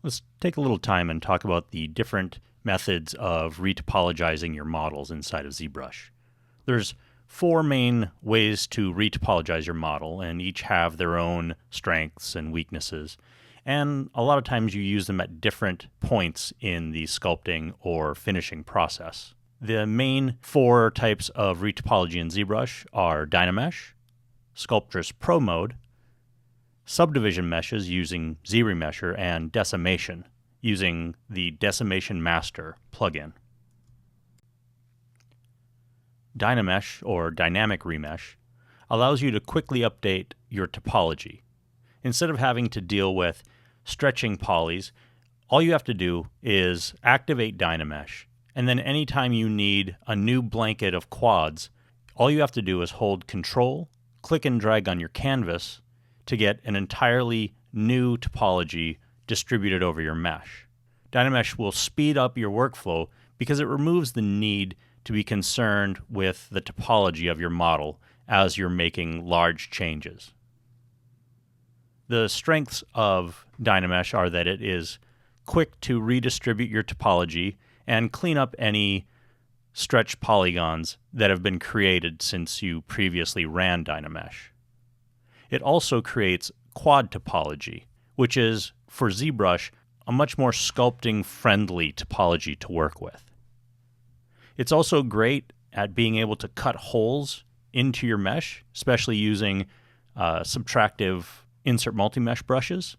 Let's take a little time and talk about the different methods of retopologizing your models inside of ZBrush. There's 4 main ways to retopologize your model, and each have their own strengths and weaknesses. And a lot of times you use them at different points in the sculpting or finishing process. The main 4 types of retopology in ZBrush are Dynamesh, Sculptress Pro Mode, subdivision meshes using ZRemesher, and decimation using the Decimation Master plugin. Dynamesh, or Dynamic Remesh, allows you to quickly update your topology. Instead of having to deal with stretching polys, all you have to do is activate Dynamesh, and then anytime you need a new blanket of quads, all you have to do is hold Control, click and drag on your canvas to get an entirely new topology distributed over your mesh. Dynamesh will speed up your workflow because it removes the need to be concerned with the topology of your model as you're making large changes. The strengths of Dynamesh are that it is quick to redistribute your topology and clean up any stretched polygons that have been created since you previously ran Dynamesh. It also creates quad topology, which is, for ZBrush, a much more sculpting-friendly topology to work with. It's also great at being able to cut holes into your mesh, especially using subtractive insert multi-mesh brushes.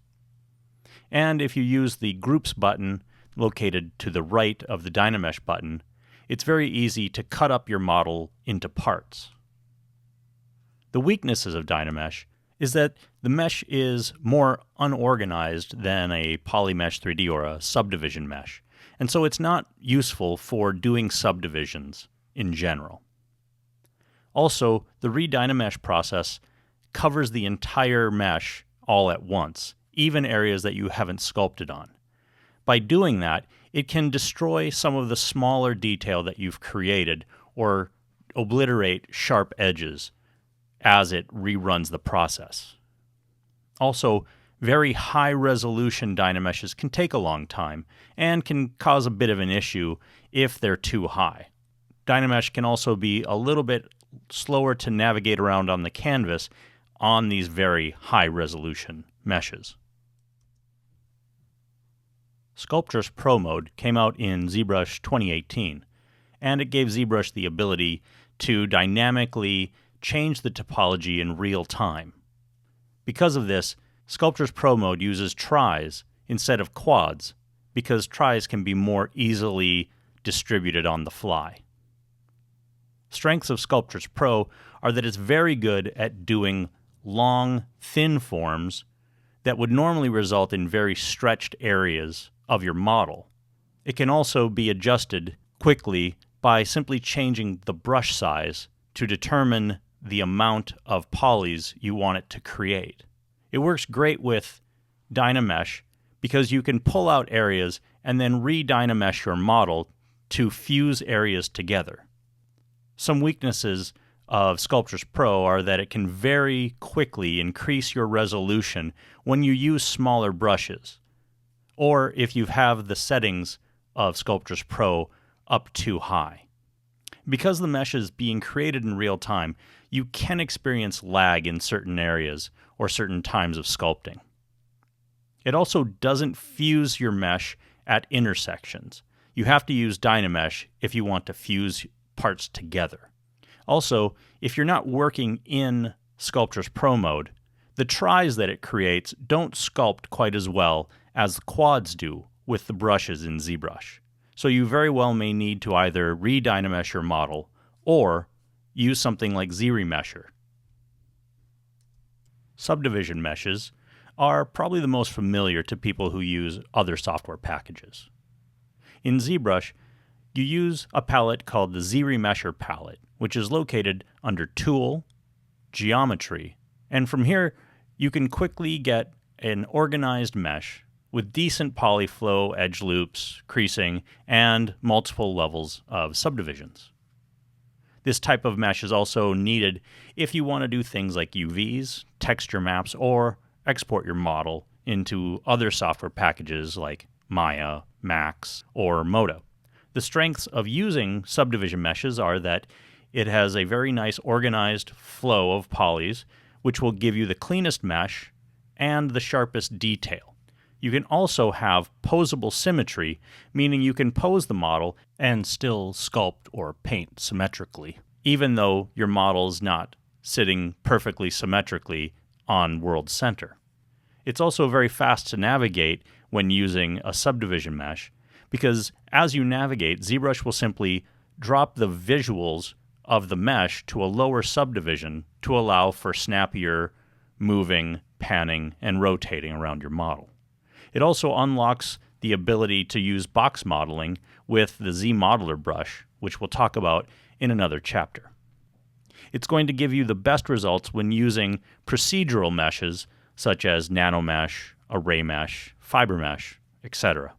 And if you use the Groups button located to the right of the Dynamesh button, it's very easy to cut up your model into parts. The weaknesses of Dynamesh is that the mesh is more unorganized than a Polymesh 3D or a subdivision mesh, and so it's not useful for doing subdivisions in general. Also, the re-Dynamesh process covers the entire mesh all at once, even areas that you haven't sculpted on. By doing that, it can destroy some of the smaller detail that you've created or obliterate sharp edges as it reruns the process. Also, very high-resolution Dynameshes can take a long time and can cause a bit of an issue if they're too high. Dynamesh can also be a little bit slower to navigate around on the canvas on these very high-resolution meshes. Sculptress Pro Mode came out in ZBrush 2018, and it gave ZBrush the ability to dynamically change the topology in real time. Because of this, Sculptress Pro Mode uses tries instead of quads, because tries can be more easily distributed on the fly. Strengths of Sculptress Pro are that it's very good at doing long, thin forms that would normally result in very stretched areas of your model. It can also be adjusted quickly by simply changing the brush size to determine the amount of polys you want it to create. It works great with Dynamesh because you can pull out areas and then re-Dynamesh your model to fuse areas together. Some weaknesses of Sculptress Pro are that it can very quickly increase your resolution when you use smaller brushes, or if you have the settings of Sculptress Pro up too high. Because the mesh is being created in real time, you can experience lag in certain areas or certain times of sculpting. It also doesn't fuse your mesh at intersections. You have to use Dynamesh if you want to fuse parts together. Also, if you're not working in Sculptress Pro Mode, the tries that it creates don't sculpt quite as well as the quads do with the brushes in ZBrush. So you very well may need to either re-Dynamesh your model or use something like ZRemesher. Subdivision meshes are probably the most familiar to people who use other software packages. In ZBrush, you use a palette called the ZRemesher palette, which is located under Tool, Geometry, and from here you can quickly get an organized mesh with decent polyflow, edge loops, creasing, and multiple levels of subdivisions. This type of mesh is also needed if you want to do things like UVs, texture maps, or export your model into other software packages like Maya, Max, or Modo. The strengths of using subdivision meshes are that it has a very nice organized flow of polys, which will give you the cleanest mesh and the sharpest detail. You can also have posable symmetry, meaning you can pose the model and still sculpt or paint symmetrically, even though your model is not sitting perfectly symmetrically on world center. It's also very fast to navigate when using a subdivision mesh, because as you navigate, ZBrush will simply drop the visuals of the mesh to a lower subdivision to allow for snappier moving, panning, and rotating around your model. It also unlocks the ability to use box modeling with the ZModeler brush, which we'll talk about in another chapter. It's going to give you the best results when using procedural meshes such as nanomesh, array mesh, fiber mesh, etc.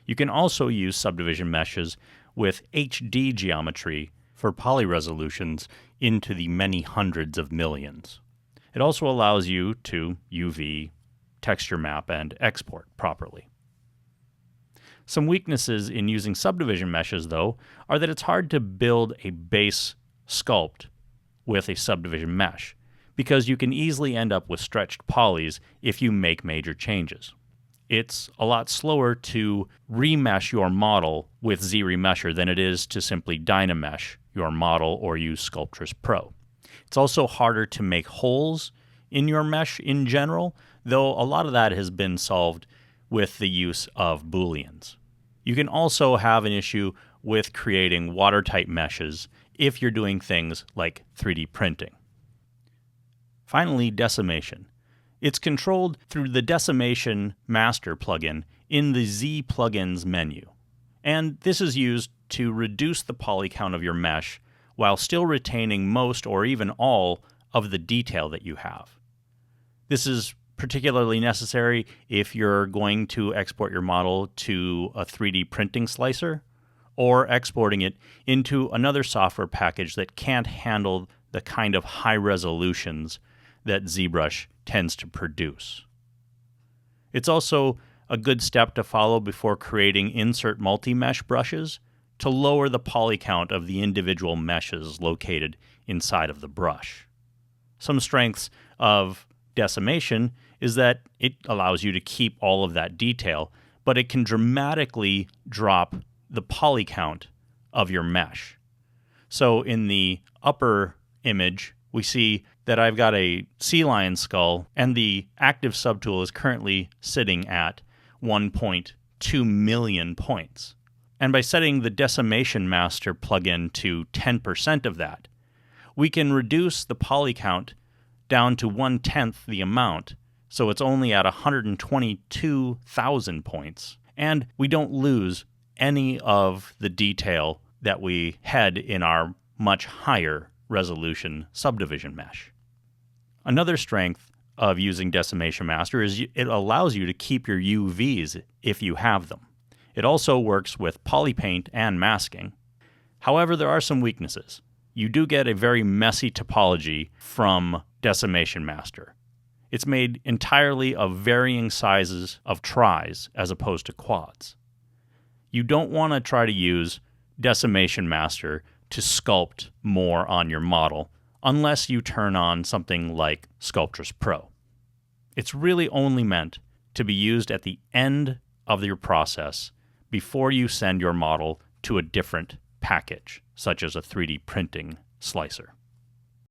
You can also use subdivision meshes with HD geometry for poly resolutions into the many hundreds of millions. It also allows you to UV, texture map, and export properly. Some weaknesses in using subdivision meshes, though, are that it's hard to build a base sculpt with a subdivision mesh, because you can easily end up with stretched polys if you make major changes. It's a lot slower to remesh your model with ZRemesher than it is to simply dynamesh your model or use Sculptris Pro. It's also harder to make holes in your mesh in general, though a lot of that has been solved with the use of Booleans. You can also have an issue with creating watertight meshes if you're doing things like 3D printing. Finally, decimation. It's controlled through the Decimation Master plugin in the Z plugins menu. And this is used to reduce the poly count of your mesh while still retaining most or even all of the detail that you have. This is particularly necessary if you're going to export your model to a 3D printing slicer or exporting it into another software package that can't handle the kind of high resolutions that ZBrush tends to produce. It's also a good step to follow before creating insert multi-mesh brushes to lower the poly count of the individual meshes located inside of the brush. Some strengths of decimation is that it allows you to keep all of that detail, but it can dramatically drop the poly count of your mesh. So in the upper image, we see that I've got a sea lion skull, and the active subtool is currently sitting at 1.2 million points. And by setting the Decimation Master plugin to 10% of that, we can reduce the poly count down to 1/10 the amount, so it's only at 122,000 points. And we don't lose any of the detail that we had in our much higher resolution subdivision mesh. Another strength of using Decimation Master is it allows you to keep your UVs if you have them. It also works with polypaint and masking. However, there are some weaknesses. You do get a very messy topology from Decimation Master. It's made entirely of varying sizes of tris as opposed to quads. You don't want to try to use Decimation Master to sculpt more on your model unless you turn on something like Sculptris Pro. It's really only meant to be used at the end of your process before you send your model to a different package, such as a 3D printing slicer.